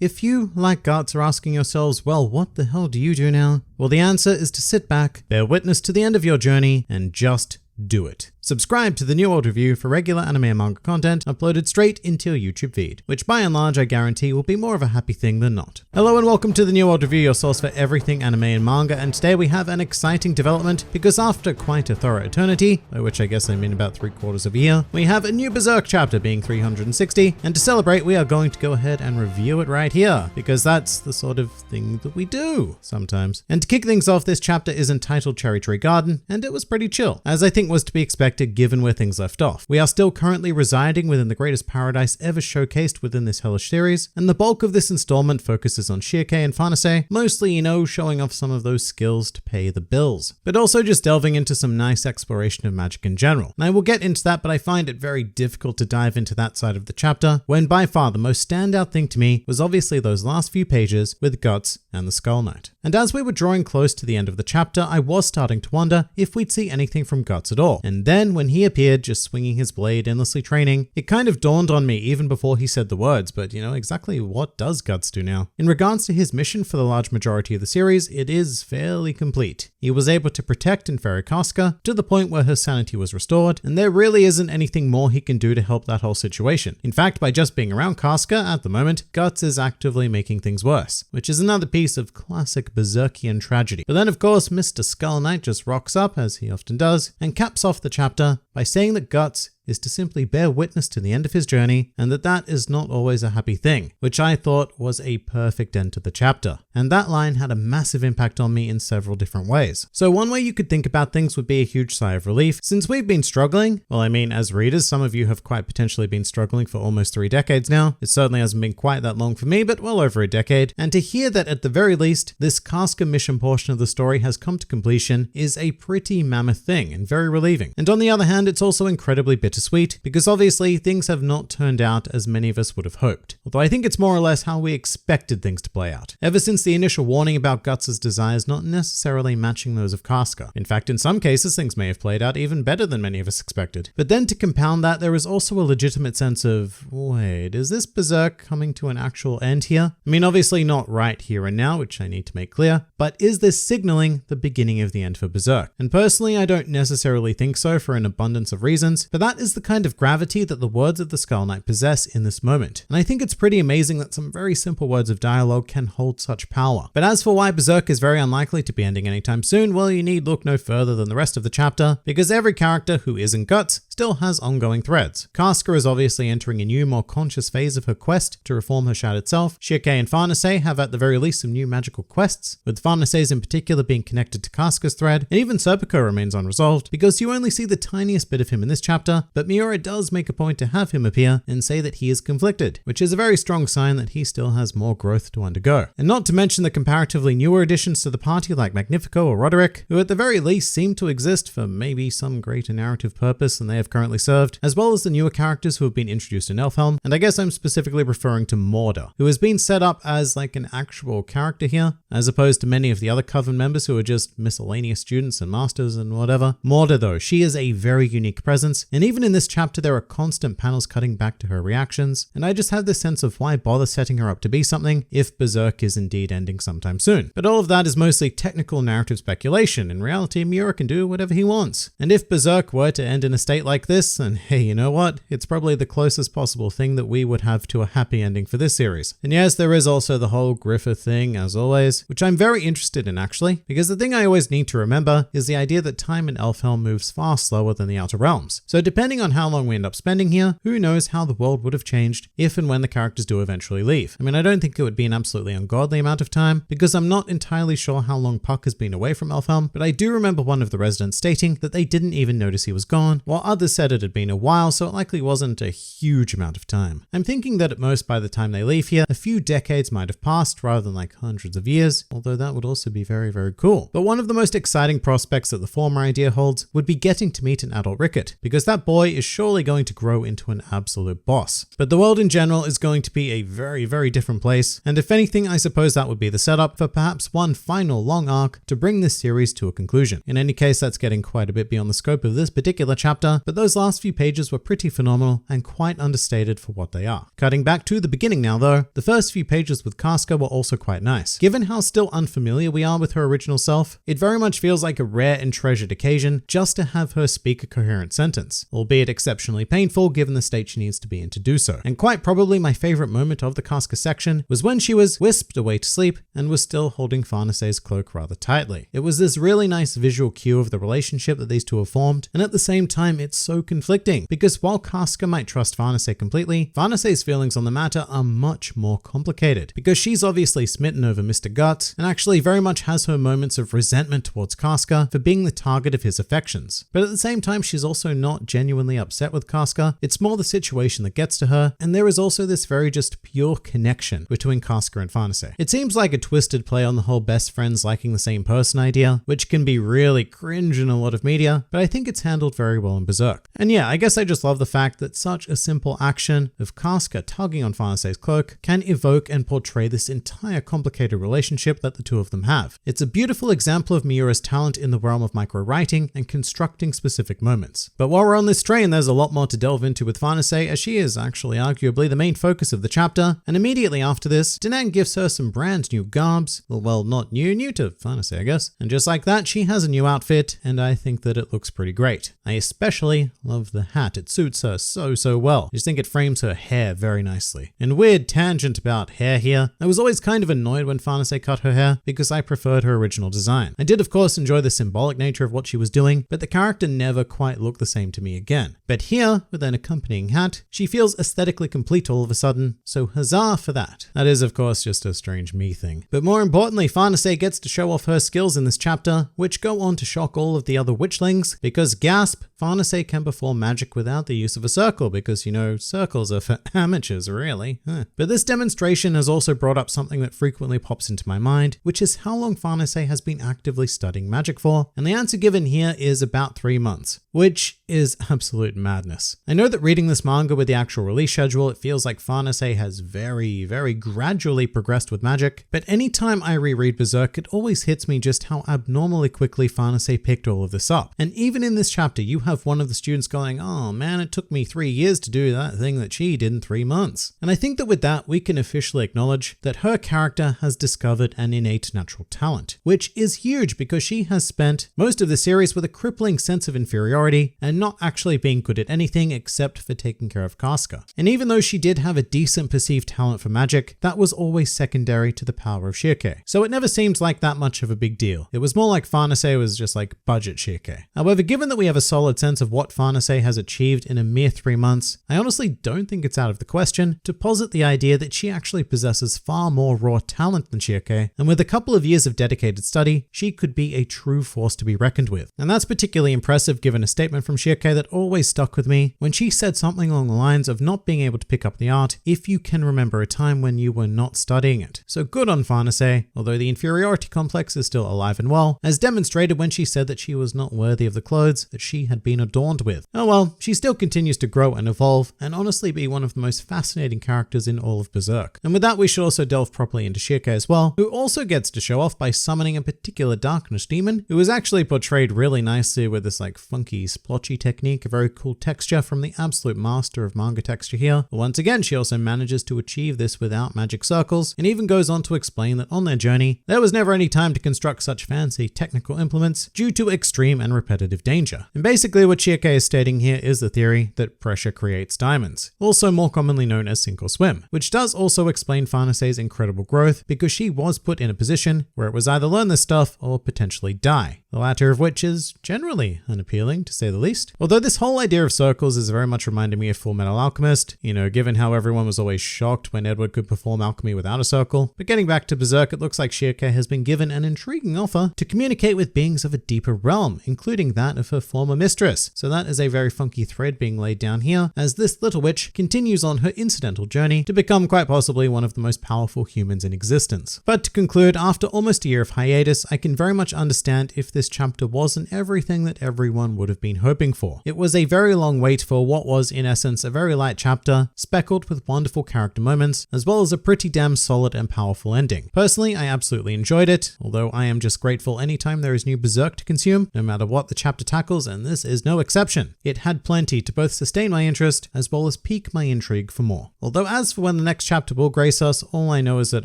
If you, like Guts, are asking yourselves, well, what the hell do you do now? Well, the answer is to sit back, bear witness to the end of your journey, and just do it. Subscribe to the New World Review for regular anime and manga content uploaded straight into your YouTube feed, which by and large I guarantee will be more of a happy thing than not. Hello and welcome to the New World Review, your source for everything anime and manga, and today we have an exciting development because after quite a thorough eternity, by which I guess I mean about 3/4 of a year, we have a new Berserk chapter being 360, and to celebrate we are going to go ahead and review it right here, because that's the sort of thing that we do sometimes. And to kick things off, this chapter is entitled Cherry Tree Garden, and it was pretty chill, as I think was to be expected given where things left off. We are still currently residing within the greatest paradise ever showcased within this hellish series, and the bulk of this installment focuses on Schierke and Farnese, mostly, showing off some of those skills to pay the bills, but also just delving into some nice exploration of magic in general. And I will get into that, but I find it very difficult to dive into that side of the chapter, when by far the most standout thing to me was obviously those last few pages with Guts and the Skull Knight. And as we were drawing close to the end of the chapter, I was starting to wonder if we'd see anything from Guts at all. And then when he appeared just swinging his blade, endlessly training, it kind of dawned on me even before he said the words, but exactly what does Guts do now? In regards to his mission for the large majority of the series, it is fairly complete. He was able to protect and ferry Casca to the point where her sanity was restored, and there really isn't anything more he can do to help that whole situation. In fact, by just being around Casca at the moment, Guts is actively making things worse, which is another piece of classic Berserkian tragedy. But then of course, Mr. Skull Knight just rocks up, as he often does, and caps off the chapter by saying that Guts is to simply bear witness to the end of his journey, and that is not always a happy thing, which I thought was a perfect end to the chapter. And that line had a massive impact on me in several different ways. So one way you could think about things would be a huge sigh of relief, since we've been struggling. Well, as readers, some of you have quite potentially been struggling for almost 3 decades now. It certainly hasn't been quite that long for me, but well over a decade. And to hear that at the very least, this Casca mission portion of the story has come to completion is a pretty mammoth thing and very relieving. And on the other hand, it's also incredibly bittersweet, because obviously things have not turned out as many of us would have hoped. Although I think it's more or less how we expected things to play out, ever since the initial warning about Guts' desires not necessarily matching those of Casca. In fact, in some cases things may have played out even better than many of us expected. But then to compound that, there is also a legitimate sense of, wait, is this Berserk coming to an actual end here? Obviously not right here and now, which I need to make clear, but is this signaling the beginning of the end for Berserk? And personally, I don't necessarily think so for an abundance of reasons, but that is the kind of gravity that the words of the Skull Knight possess in this moment. And I think it's pretty amazing that some very simple words of dialogue can hold such power. But as for why Berserk is very unlikely to be ending anytime soon, well, you need look no further than the rest of the chapter, because every character who isn't Guts still has ongoing threads. Casca is obviously entering a new, more conscious phase of her quest to reform her shattered self. Schierke and Farnese have at the very least some new magical quests, with Farnese's in particular being connected to Casca's thread, and even Serpico remains unresolved, because you only see the tiniest bit of him in this chapter, but Miura does make a point to have him appear and say that he is conflicted, which is a very strong sign that he still has more growth to undergo. And not to mention the comparatively newer additions to the party like Magnifico or Roderick, who at the very least seem to exist for maybe some greater narrative purpose than they have currently served, as well as the newer characters who have been introduced in Elfhelm, and I guess I'm specifically referring to Morda, who has been set up as like an actual character here, as opposed to many of the other Coven members who are just miscellaneous students and masters and whatever. Morda though, she is a very unique presence, and even in this chapter there are constant panels cutting back to her reactions, and I just have this sense of why bother setting her up to be something if Berserk is indeed ending sometime soon. But all of that is mostly technical narrative speculation. In reality, Miura can do whatever he wants. And if Berserk were to end in a state like this, then hey, you know what? It's probably the closest possible thing that we would have to a happy ending for this series. And yes, there is also the whole Griffith thing, as always, which I'm very interested in actually, because the thing I always need to remember is the idea that time in Elfhelm moves far slower than the Outer Realms. So depending on how long we end up spending here, who knows how the world would have changed if and when the characters do eventually leave. I don't think it would be an absolutely ungodly amount of time, because I'm not entirely sure how long Puck has been away from Elfhelm, but I do remember one of the residents stating that they didn't even notice he was gone, while others said it had been a while, so it likely wasn't a huge amount of time. I'm thinking that at most by the time they leave here, a few decades might have passed rather than like hundreds of years, although that would also be very, very cool. But one of the most exciting prospects that the former idea holds would be getting to meet an adult Rickett, because that boy boy is surely going to grow into an absolute boss. But the world in general is going to be a very, very different place, and if anything, I suppose that would be the setup for perhaps one final long arc to bring this series to a conclusion. In any case, that's getting quite a bit beyond the scope of this particular chapter, but those last few pages were pretty phenomenal and quite understated for what they are. Cutting back to the beginning now though, the first few pages with Casca were also quite nice. Given how still unfamiliar we are with her original self, it very much feels like a rare and treasured occasion just to have her speak a coherent sentence, albeit exceptionally painful given the state she needs to be in to do so. And quite probably my favorite moment of the Casca section was when she was whisked away to sleep and was still holding Farnese's cloak rather tightly. It was this really nice visual cue of the relationship that these two have formed, and at the same time it's so conflicting, because while Casca might trust Farnese completely, Farnese's feelings on the matter are much more complicated, because she's obviously smitten over Mr. Guts and actually very much has her moments of resentment towards Casca for being the target of his affections. But at the same time, she's also not genuinely upset with Casca. It's more the situation that gets to her, and there is also this very just pure connection between Casca and Farnese. It seems like a twisted play on the whole best friends liking the same person idea, which can be really cringe in a lot of media, but I think it's handled very well in Berserk. And yeah, I guess I just love the fact that such a simple action of Casca tugging on Farnese's cloak can evoke and portray this entire complicated relationship that the two of them have. It's a beautiful example of Miura's talent in the realm of micro-writing and constructing specific moments. But while we're on this train, there's a lot more to delve into with Farnese, as she is actually arguably the main focus of the chapter, and immediately after this, Danan gives her some brand new garbs. Well, not new to Farnese, I guess. And just like that, she has a new outfit, and I think that it looks pretty great. I especially love the hat. It suits her so well. I just think it frames her hair very nicely. And weird tangent about hair here. I was always kind of annoyed when Farnese cut her hair because I preferred her original design. I did of course enjoy the symbolic nature of what she was doing, but the character never quite looked the same to me again. But here, with an accompanying hat, she feels aesthetically complete all of a sudden, so huzzah for that. That is of course just a strange me thing. But more importantly, Farnese gets to show off her skills in this chapter, which go on to shock all of the other witchlings, because gasp, Farnese can perform magic without the use of a circle, because you know, circles are for amateurs really. But this demonstration has also brought up something that frequently pops into my mind, which is how long Farnese has been actively studying magic for, and the answer given here is about 3 months, which is absolute madness. I know that reading this manga with the actual release schedule, it feels like Farnese has very gradually progressed with magic, but anytime I reread Berserk, it always hits me just how abnormally quickly Farnese picked all of this up. And even in this chapter, you have one of the students going, oh man, it took me 3 years to do that thing that she did in 3 months. And I think that with that, we can officially acknowledge that her character has discovered an innate natural talent, which is huge because she has spent most of the series with a crippling sense of inferiority and not actually being good at anything except for taking care of Casca. And even though she did have a decent perceived talent for magic, that was always secondary to the power of Schierke. So it never seemed like that much of a big deal. It was more like Farnese was just like budget Schierke. However, given that we have a solid sense of what Farnese has achieved in a mere 3 months, I honestly don't think it's out of the question to posit the idea that she actually possesses far more raw talent than Schierke, and with a couple of years of dedicated study, she could be a true force to be reckoned with. And that's particularly impressive given a statement from Schierke that always stuck with me when she said something along the lines of not being able to pick up the art if you can remember a time when you were not studying it. So good on Farnese, although the inferiority complex is still alive and well, as demonstrated when she said that she was not worthy of the clothes that she had been adorned with. Oh well, she still continues to grow and evolve, and honestly be one of the most fascinating characters in all of Berserk. And with that, we should also delve properly into Schierke as well, who also gets to show off by summoning a particular darkness demon, who is actually portrayed really nicely with this like funky splotchy technique, a very cool texture from the absolute master of manga texture here. But once again, she also manages to achieve this without magic circles, and even goes on to explain that on their journey, there was never any time to construct such fancy technical implements due to extreme and repetitive danger. And basically what Schierke is stating here is the theory that pressure creates diamonds, also more commonly known as sink or swim, which does also explain Farnese's incredible growth because she was put in a position where it was either learn this stuff or potentially die, the latter of which is generally unappealing to say the least. Although this whole idea of circles is very much reminding me of Full Metal Alchemist, you know, given how everyone was always shocked when Edward could perform alchemy without a circle. But getting back to Berserk, it looks like Schierke has been given an intriguing offer to communicate with beings of a deeper realm, including that of her former mistress. So that is a very funky thread being laid down here, as this little witch continues on her incidental journey to become quite possibly one of the most powerful humans in existence. But to conclude, after almost a year of hiatus, I can very much understand if this chapter wasn't everything that everyone would have been hoping for. It was a very long wait for what was in essence a very light chapter, speckled with wonderful character moments, as well as a pretty damn solid and powerful ending. Personally, I absolutely enjoyed it, although I am just grateful anytime there is new Berserk to consume, no matter what the chapter tackles, and this is no exception. It had plenty to both sustain my interest, as well as pique my intrigue for more. Although as for when the next chapter will grace us, all I know is that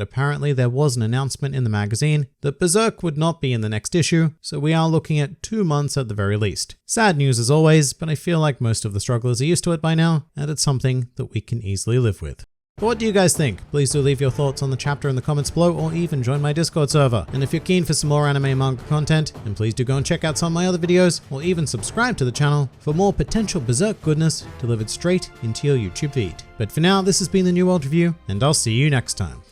apparently there was an announcement in the magazine that Berserk would not be in the next issue, so we are looking at 2 months at the very least. Sad news as always, but I feel like most of the strugglers are used to it by now, and it's something that we can easily live with. But what do you guys think? Please do leave your thoughts on the chapter in the comments below, or even join my Discord server. And if you're keen for some more anime and manga content, then please do go and check out some of my other videos, or even subscribe to the channel for more potential Berserk goodness delivered straight into your YouTube feed. But for now, this has been the New World Review, and I'll see you next time.